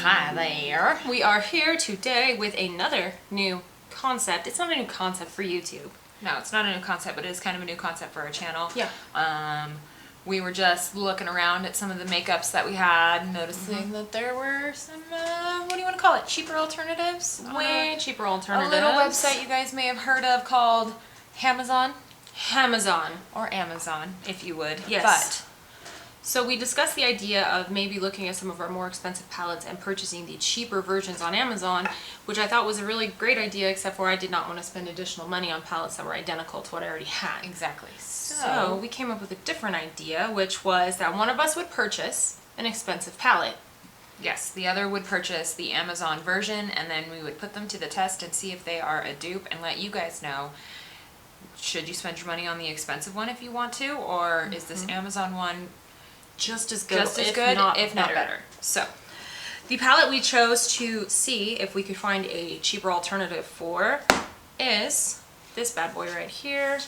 Hi there. We are here today with another new concept. It's not a new concept for YouTube. No, it's not a new concept, but it is kind of a new concept for our channel. Yeah. We were just looking around at some of the makeups that we had, noticing that there were some, what do you want to call it? Cheaper alternatives? Way cheaper alternatives. A little website you guys may have heard of called Amazon. Amazon. Or Amazon, if you would. Yes. So we discussed the idea of maybe looking at some of our more expensive palettes and purchasing the cheaper versions on Amazon, which I thought was a really great idea, except for I did not want to spend additional money on palettes that were identical to what I already had. Exactly. So we came up with a different idea, which was that one of us would purchase an expensive palette. Yes, the other would purchase the Amazon version, and then we would put them to the test and see if they are a dupe and let you guys know, should you spend your money on the expensive one if you want to, or is this Amazon one just as good, if not better. So the palette we chose to see if we could find a cheaper alternative for is this bad boy right here,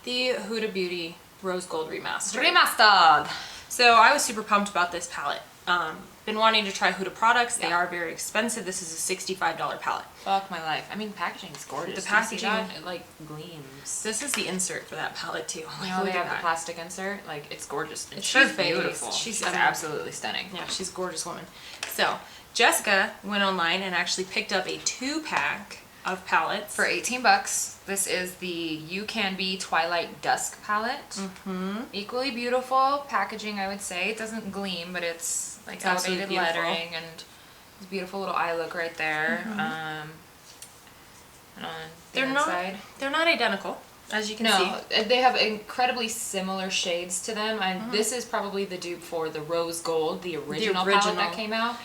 the Huda Beauty Rose Gold Remastered. Remastered! So I was super pumped about this palette. Been wanting to try Huda products. They are very expensive. This is a $65 palette. Fuck my life. I mean, packaging is gorgeous. The packaging, it like gleams. This is the insert for that palette too. You know, they have the plastic insert. Like, it's gorgeous. And it's she's beautiful. She's absolutely stunning. Yeah, she's a gorgeous woman. So Jessica went online and actually picked up a 2-pack of palettes for 18 bucks. This is the UCANBE Twilight Dusk palette. Equally beautiful packaging, I would say. It doesn't gleam, but it's like elevated lettering and this beautiful little eye look right there. And on the inside, they're not identical, as you can see. No, they have incredibly similar shades to them. And this is probably the dupe for the Rose Gold, the original palette that came out.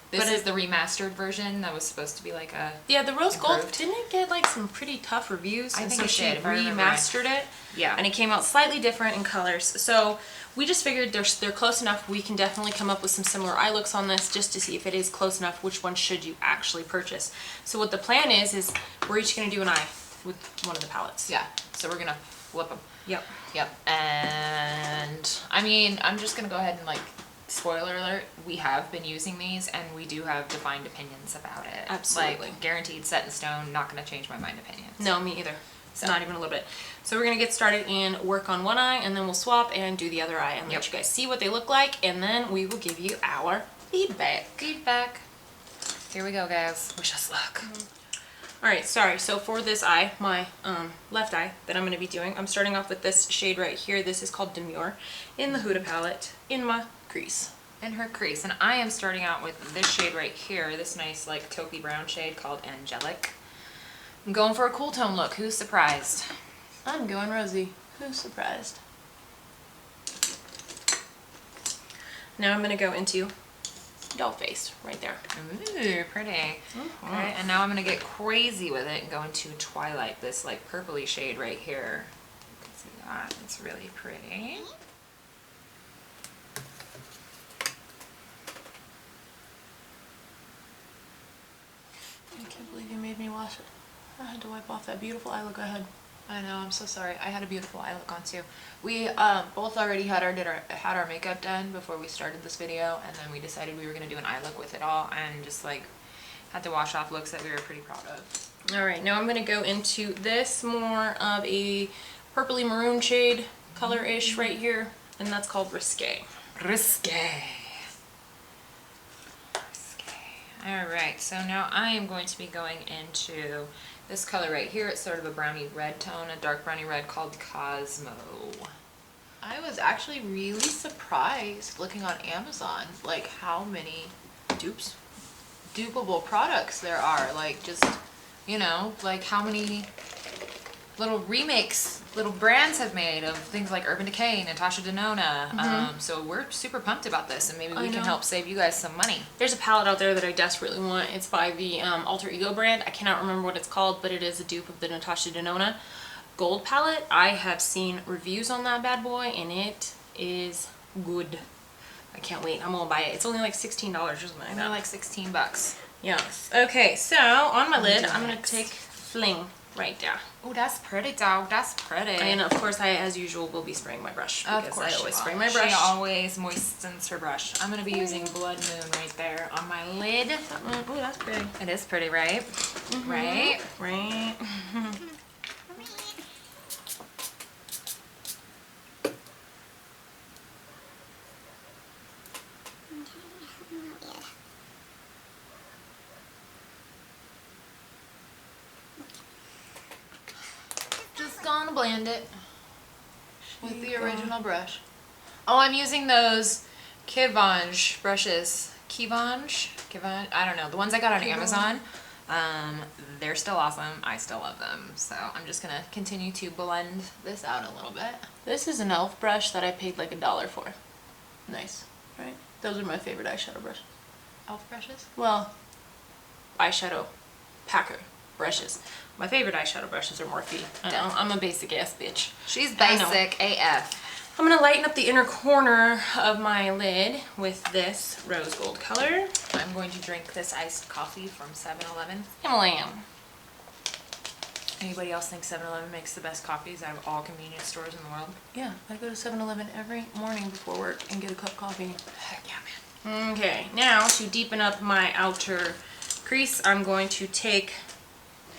This is the remastered version that was supposed to be like a... Yeah, the Rose Gold, didn't it get like some pretty tough reviews? I think it did, she remastered it. Yeah. And it came out slightly different in colors. So we just figured they're close enough. We can definitely come up with some similar eye looks on this just to see if it is close enough, which one should you actually purchase. So what the plan is we're each going to do an eye with one of the palettes. Yeah. So we're going to flip them. Yep. Yep. And I mean, I'm just going to go ahead and like... Spoiler alert, we have been using these and we do have defined opinions about it. Absolutely. Like, guaranteed, set in stone, not going to change my mind opinions. No, me either. So. Not even a little bit. So we're going to get started and work on one eye and then we'll swap and do the other eye and let you guys see what they look like, and then we will give you our feedback. Here we go, guys. Wish us luck. Alright, sorry. So for this eye, my left eye that I'm going to be doing, I'm starting off with this shade right here. This is called Demure in the Huda palette in my crease. In her crease. And I am starting out with this shade right here, this nice like taupey brown shade called Angelic. I'm going for a cool tone look. Who's surprised? I'm going rosy. Who's surprised? Now I'm going to go into doll face right there. Ooh, pretty. Okay, and now I'm going to get crazy with it and go into Twilight, this like purpley shade right here. You can see that. It's really pretty. I can't believe you made me wash it. I had to wipe off that beautiful eye look I had. I know, I'm so sorry. I had a beautiful eye look on too. We both already had our makeup done before we started this video, and then we decided we were going to do an eye look with it all, and just like had to wash off looks that we were pretty proud of. Alright, now I'm going to go into this more of a purpley maroon shade color-ish right here, and that's called Risque. Risque. Alright, so now I am going to be going into this color right here. It's sort of a browny red tone, a dark browny red called Cosmo. I was actually really surprised looking on Amazon, like how many dupeable products there are. Like just, you know, like how many little remakes little brands have made of things like Urban Decay, Natasha Denona. So we're super pumped about this, and maybe we can help save you guys some money. There's a palette out there that I desperately want. It's by the Alter Ego brand. I cannot remember what it's called, but it is a dupe of the Natasha Denona gold palette. I have seen reviews on that bad boy and it is good. I can't wait. I'm gonna buy it. It's only like $16 or something like that. Like 16 bucks. Yes. Okay, so on my lid, I'm gonna take Fling right there. Oh, that's pretty, dog. That's pretty. And of course, I, as usual, will be spraying my brush because Of course I always she spray will. my brush. She always moistens her brush. I'm gonna be using Blood Moon right there on my lid. Oh, that's pretty. It is pretty, right? Right? Right. Just gonna blend it with the original brush. Oh, I'm using those Kivange brushes. Kivange? I don't know. The ones I got on Amazon. They're still awesome. I still love them. So I'm just gonna continue to blend this out a little bit. This is an e.l.f. brush that I paid like $1 for. Nice, right? Those are my favorite eyeshadow brushes. Elf brushes? Well, eyeshadow packer brushes. My favorite eyeshadow brushes are Morphe. I know, I'm a basic ass bitch. She's basic AF. I'm gonna lighten up the inner corner of my lid with this rose gold color. I'm going to drink this iced coffee from 7-Eleven. Himalayan. Anybody else think 7-Eleven makes the best coffees out of all convenience stores in the world? Yeah, I go to 7-Eleven every morning before work and get a cup of coffee. Heck yeah, man. Okay, now to deepen up my outer crease, I'm going to take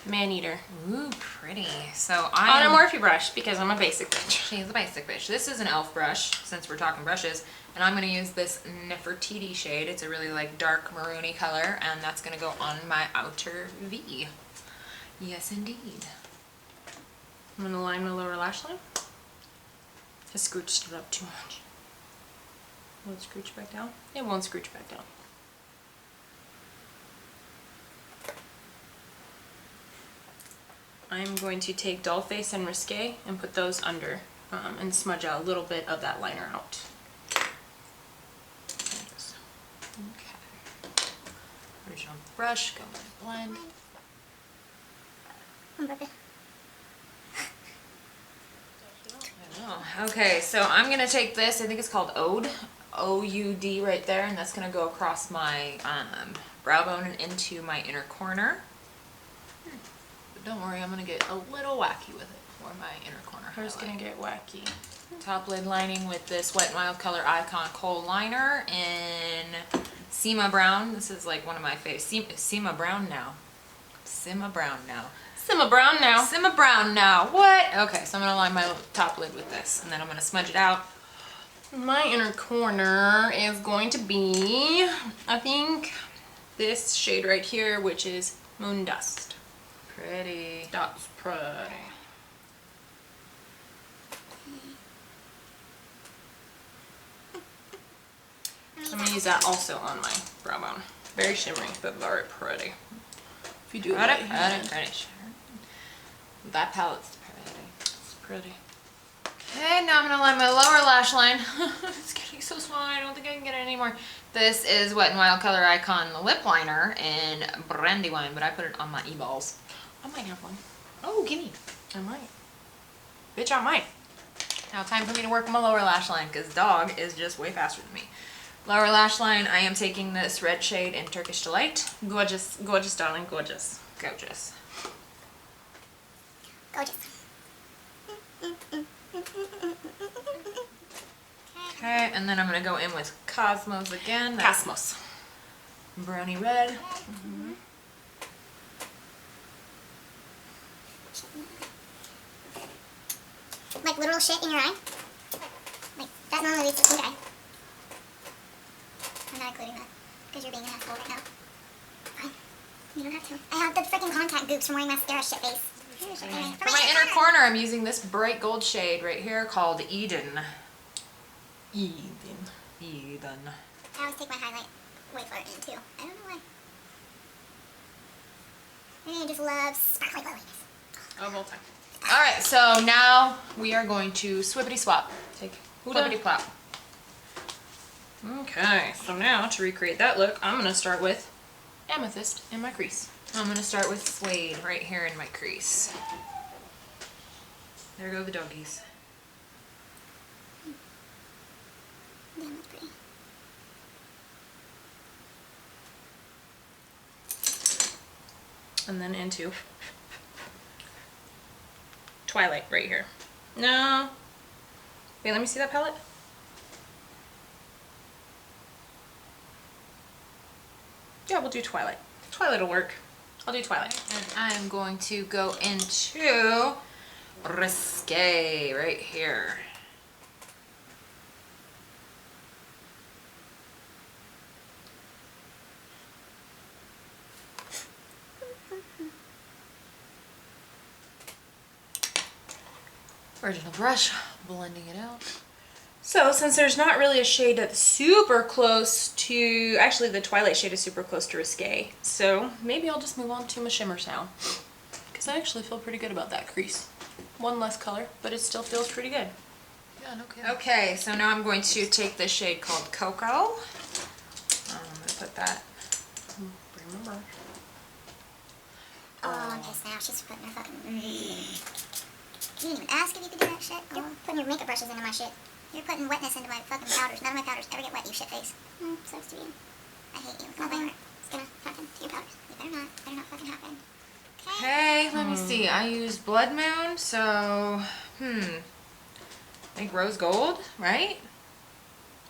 Man-Eater Ooh, pretty. So on a I'm... Morphe brush because I'm a basic bitch. She's a basic bitch. This is an e.l.f. brush, since we're talking brushes, and I'm going to use this Nefertiti shade. It's a really like dark maroony color, and that's going to go on my outer V. Yes, indeed. I'm going to line my lower lash line. I scrooched it up too much. Will it scrooch back down? It won't scrooch back down. I'm going to take Dollface and Risque and put those under and smudge out a little bit of that liner out. Okay. Original brush, go with blend. I know. Okay, so I'm gonna take this, I think it's called Ode, O-U-D right there, and that's gonna go across my brow bone and into my inner corner. But don't worry, I'm gonna get a little wacky with it for my inner corner Hers highlight. gonna get wacky. Top lid lining with this Wet n Wild Color Icon Kohl liner in Sema Brown. This is like one of my favorites. Sema Brown now. Sema Brown now. Simma Brown now. Sema Brown now. What? Okay, so I'm gonna line my top lid with this, and then I'm gonna smudge it out. My inner corner is going to be, I think, this shade right here, which is Moon Dust. Pretty. That's pretty. I'm gonna use that also on my brow bone. Very shimmery, but very pretty. If you do it Pretty, right hand. pretty. Sure. That palette's pretty. It's pretty. Okay, now I'm gonna line my lower lash line. It's getting so small, I don't think I can get it anymore. This is Wet n Wild Color Icon lip liner in Brandywine, but I put it on my e-balls. I might have one. Oh, gimme. I might. Bitch, I might. Now time for me to work on my lower lash line, because dog is just way faster than me. Lower lash line, I am taking this red shade in Turkish Delight. Gorgeous, gorgeous, darling, gorgeous. Gorgeous. Gorgeous. Okay, and then I'm gonna go in with Cosmos again. That's Cosmos. brownie red. Like literal shit in your eye? Like, that normally leads to pink eye. I'm not including that, because you're being an asshole right now. Fine. You don't have to. I have the freaking contact goops from wearing mascara shit face. For my inner corner, I'm using this bright gold shade right here called Eden. Eden. Eden. I always take my highlight way far in too. I don't know why. Maybe I just love sparkly glowiness. Of all time. Alright, so now we are going to swippity swap. Take Flippity Huda. plop. Okay, so now to recreate that look, I'm gonna start with Amethyst in my crease. I'm gonna start with Suede right here in my crease. There go the doggies. Damn, that's pretty. And then into Twilight right here. No. Wait, let me see that palette. Yeah, we'll do Twilight. Twilight will work. I'll do Twilight. And I'm going to go into Risque right here. Original brush, blending it out. So since there's not really a shade that's super close to, actually the Twilight shade is super close to Risque, so maybe I'll just move on to my shimmers now, because I actually feel pretty good about that crease. One less color, but it still feels pretty good. Yeah, no kidding. Okay, so now I'm going to take this shade called Cocoa. I'm going to put that. Bring my brush. Oh, okay, so now she's putting her fucking... You didn't even ask if you could do that shit. You're putting your makeup brushes into my shit. You're putting wetness into my fucking powders. None of my powders ever get wet, you shit face. Sucks to be you. I hate you. Nothing. It's gonna happen to your powders. You better not. Better not fucking happen. Okay, let me see. I used Blood Moon, so... I think Rose Gold, right?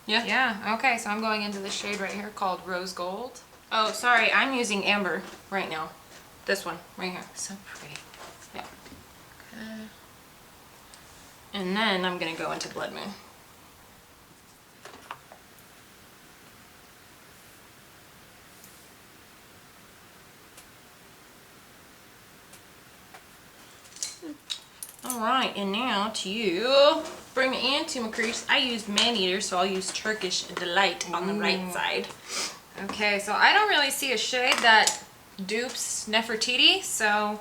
Yeah. Yeah, okay, so I'm going into the shade right here called Rose Gold. Oh, sorry, I'm using Amber right now. This one, right here. So pretty. Yeah. And then I'm gonna go into Blood Moon. Alright, and now to bring it into my crease, I used Man-Eater, so I'll use Turkish Delight on the right side. Okay, so I don't really see a shade that dupes Nefertiti, so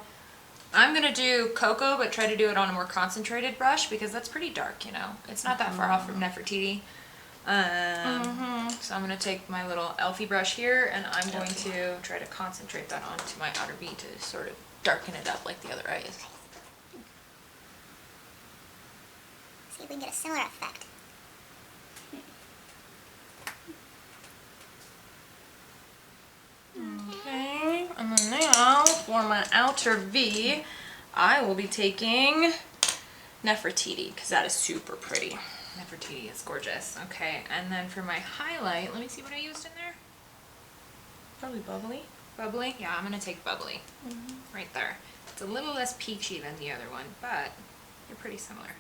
I'm gonna do Cocoa, but try to do it on a more concentrated brush because that's pretty dark, you know. It's not that far off from Nefertiti. So I'm gonna take my little Elfie brush here, and I'm going to try to concentrate that onto my outer V to sort of darken it up like the other eyes. See if we can get a similar effect. Okay, and then now for my outer V, I will be taking Nefertiti because that is super pretty. Nefertiti is gorgeous. Okay, and then for my highlight, let me see what I used in there. Probably bubbly. Bubbly? Yeah, I'm gonna take Bubbly. Right there. It's a little less peachy than the other one, but they're pretty similar.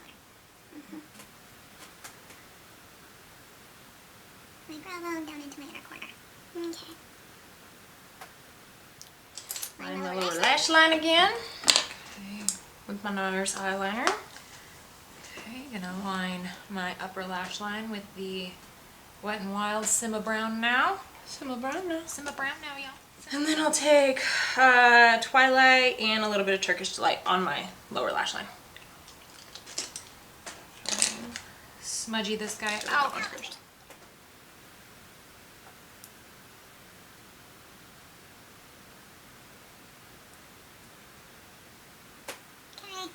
My brow bone down into my inner corner. Okay. Line the lower lash line again Okay. with my NARS eyeliner. Okay, gonna line my upper lash line with the Wet n Wild Simma Brown now. Simma Brown now. Simma Brown now, y'all. And then I'll take Twilight and a little bit of Turkish Delight on my lower lash line. Smudgy this guy That out. one first. Okay.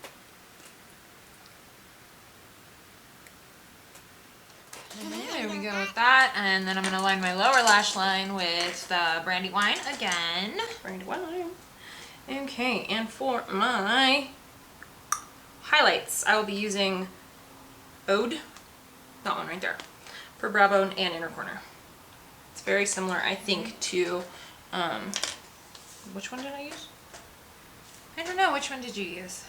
There we go with that, and then I'm gonna line my lower lash line with Brandy Wine again. Brandy wine. Okay, and for my highlights, I will be using Ode, that one right there, for brow bone and inner corner. It's very similar, I think, to, which one did I use? I don't know, which one did you use?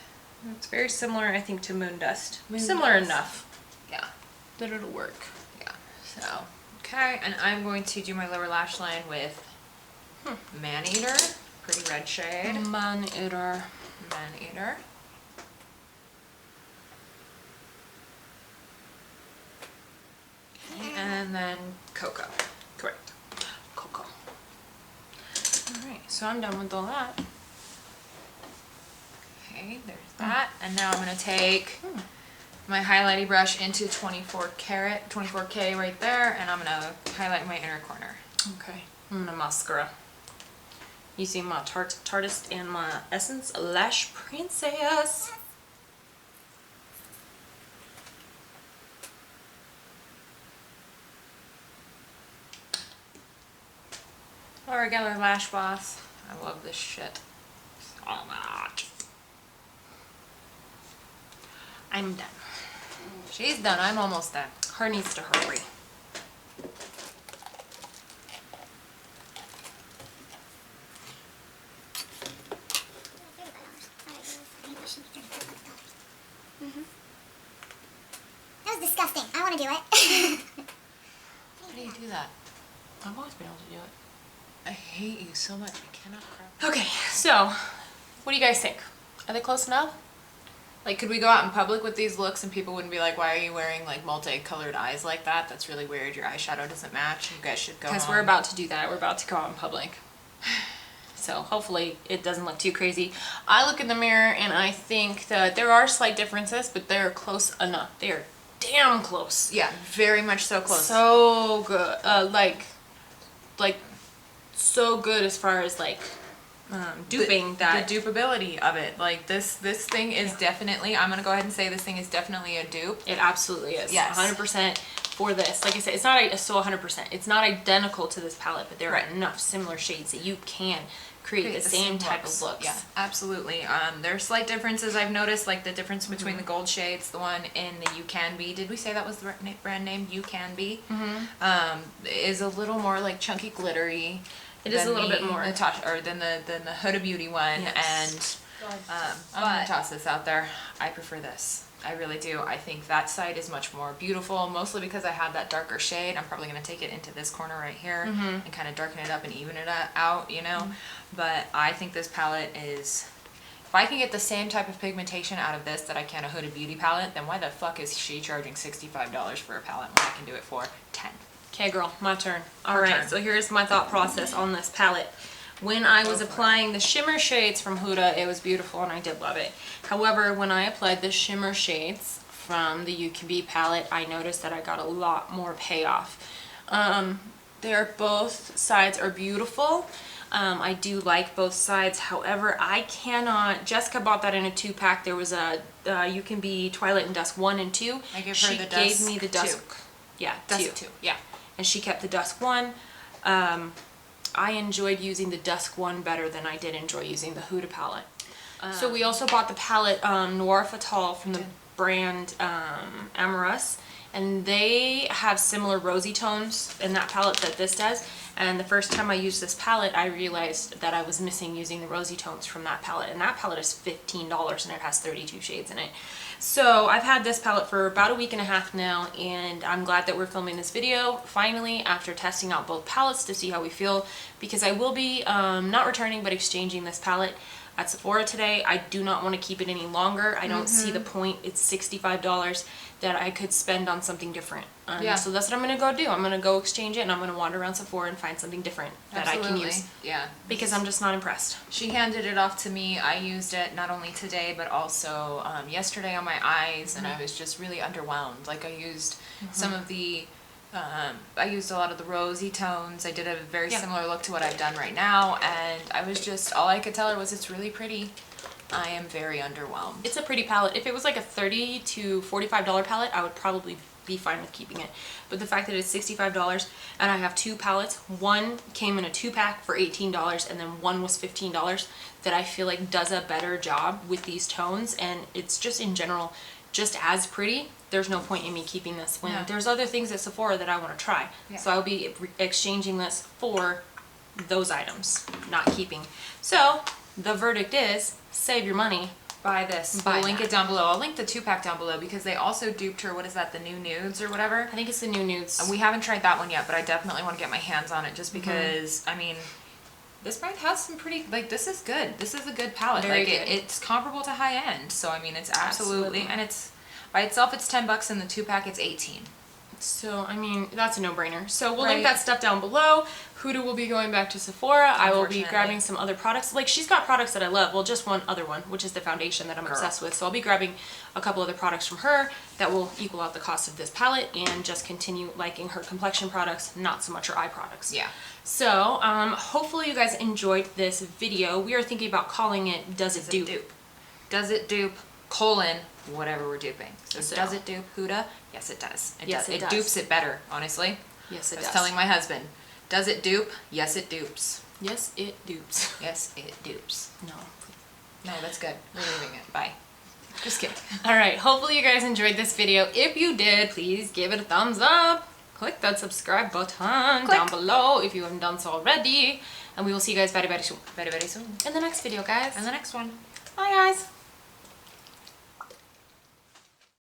It's very similar, I think, to Moon Dust. Moon Similar Dust. enough Yeah, that it'll work. yeah. So, okay, and I'm going to do my lower lash line with Man-Eater, pretty red shade. Man-Eater. Man-Eater. And then Cocoa. Correct. Cocoa. Alright, so I'm done with all that. Okay, there's that. And now I'm going to take my highlighting brush into 24K right there, and I'm going to highlight my inner corner. Okay, I'm gonna mascara. Using my Tartist and my Essence Lash Princess. Our regular Lash Boss. I love this shit so much. I'm done. She's done. I'm almost done. Her needs to hurry. That was disgusting. I want to do it. How do you do that? I've always been able to do it. I hate you so much. I cannot crap. Okay, so what do you guys think? Are they close enough? Like, could we go out in public with these looks and people wouldn't be like, why are you wearing like multicolored eyes like that? That's really weird. Your eyeshadow doesn't match. You guys should go Because home. we're about to do that. We're about to go out in public. So hopefully it doesn't look too crazy. I look in the mirror and I think that there are slight differences, but they're close enough. They are damn close. Yeah, very much so close. So good. Like so good as far as like duping that. The dupeability of it. Like this thing is definitely, I'm going to go ahead and say this thing is definitely a dupe. It absolutely is. Yes. 100% for this. Like I said, it's not still 100%. It's not identical to this palette, but there are enough similar shades that you can create the same type of looks. Yeah, absolutely. There are slight differences I've noticed, like the difference between the gold shades, the one in the UCANBE, did we say that was the brand name? UCANBE? Is a little more like chunky glittery. It is a little bit more. Natasha, or than the Huda Beauty one. Yes. And I'm gonna toss this out there. I prefer this. I really do. I think that side is much more beautiful, mostly because I had that darker shade. I'm probably going to take it into this corner right here and kind of darken it up and even it out, you know? But I think this palette is, if I can get the same type of pigmentation out of this that I can a Huda Beauty palette, then why the fuck is she charging $65 for a palette when I can do it for 10? Okay, girl, my turn. All Her right, turn. so here's my thought process on this palette. When I was applying the shimmer shades from Huda, it was beautiful and I did love it. However, when I applied the shimmer shades from the UCANBE palette, I noticed that I got a lot more payoff. Both sides are beautiful. I do like both sides. However, I cannot, Jessica bought that in a 2-pack. There was a UCANBE Twilight and Dusk 1 and 2. I give her She the gave Dusk me the Dusk. 2. Yeah, Dusk 2. 2. Yeah. And she kept the Dusk 1. I enjoyed using the Dusk one better than I did enjoy using the Huda palette. So we also bought the palette Noir Fatale from the brand Amorous, and they have similar rosy tones in that palette that this does. And the first time I used this palette, I realized that I was missing using the rosy tones from that palette. And that palette is $15 and it has 32 shades in it. So I've had this palette for about a week and a half now, and I'm glad that we're filming this video finally after testing out both palettes to see how we feel, because I will be not returning but exchanging this palette at Sephora today. I do not want to keep it any longer. I don't see the point. It's $65 that I could spend on something different. So that's what I'm going to go do. I'm going to go exchange it, and I'm going to wander around Sephora and find something different that I can use. Yeah. Because I'm just not impressed. She handed it off to me. I used it not only today, but also yesterday on my eyes, and I was just really underwhelmed. Like, I used some of the, I used a lot of the rosy tones. I did a very similar look to what I've done right now, and I was just, all I could tell her was it's really pretty. I am very underwhelmed. It's a pretty palette. If it was like a $30 to $45 palette, I would probably be fine with keeping it. But the fact that it's $65 and I have 2 palettes, one came in a 2-pack for $18 and then one was $15, that I feel like does a better job with these tones, and it's just in general just as pretty. There's no point in me keeping this when there's other things at Sephora that I want to try. So I'll be exchanging this for those items, not keeping. So the verdict is, save your money. Buy this. Buy We'll link it down below. I'll link the 2-pack down below because they also duped her, what is that, the new nudes or whatever? I think it's the new nudes. And we haven't tried that one yet, but I definitely want to get my hands on it just because, I mean, this brand has some pretty, like, this is good. This is a good palette. Very like, good. It's comparable to high end. So, I mean, it's absolutely, and it's, by itself, it's $10, and the 2-pack, it's $18. So, I mean, that's a no-brainer. So we'll link that stuff down below. Huda will be going back to Sephora. I will be grabbing some other products. Like, she's got products that I love. Well, just one other one, which is the foundation that I'm obsessed with. So I'll be grabbing a couple other products from her that will equal out the cost of this palette and just continue liking her complexion products, not so much her eye products. Yeah. So, hopefully you guys enjoyed this video. We are thinking about calling it Does It Dupe? Does it dupe, whatever we're duping. So does it dupe Huda? Yes, it does. Yes, it does. It dupes it better, honestly. Yes, it I does. was telling my husband, does it dupe? Yes, it dupes. Yes, it dupes. Yes, it dupes. No. No, that's good. We're leaving it. Bye. Just kidding. Alright, hopefully you guys enjoyed this video. If you did, please give it a thumbs up. Click that subscribe button down below if you haven't done so already. And we will see you guys very, very soon. Very, very soon. In the next video, guys. And the next one. Bye, guys.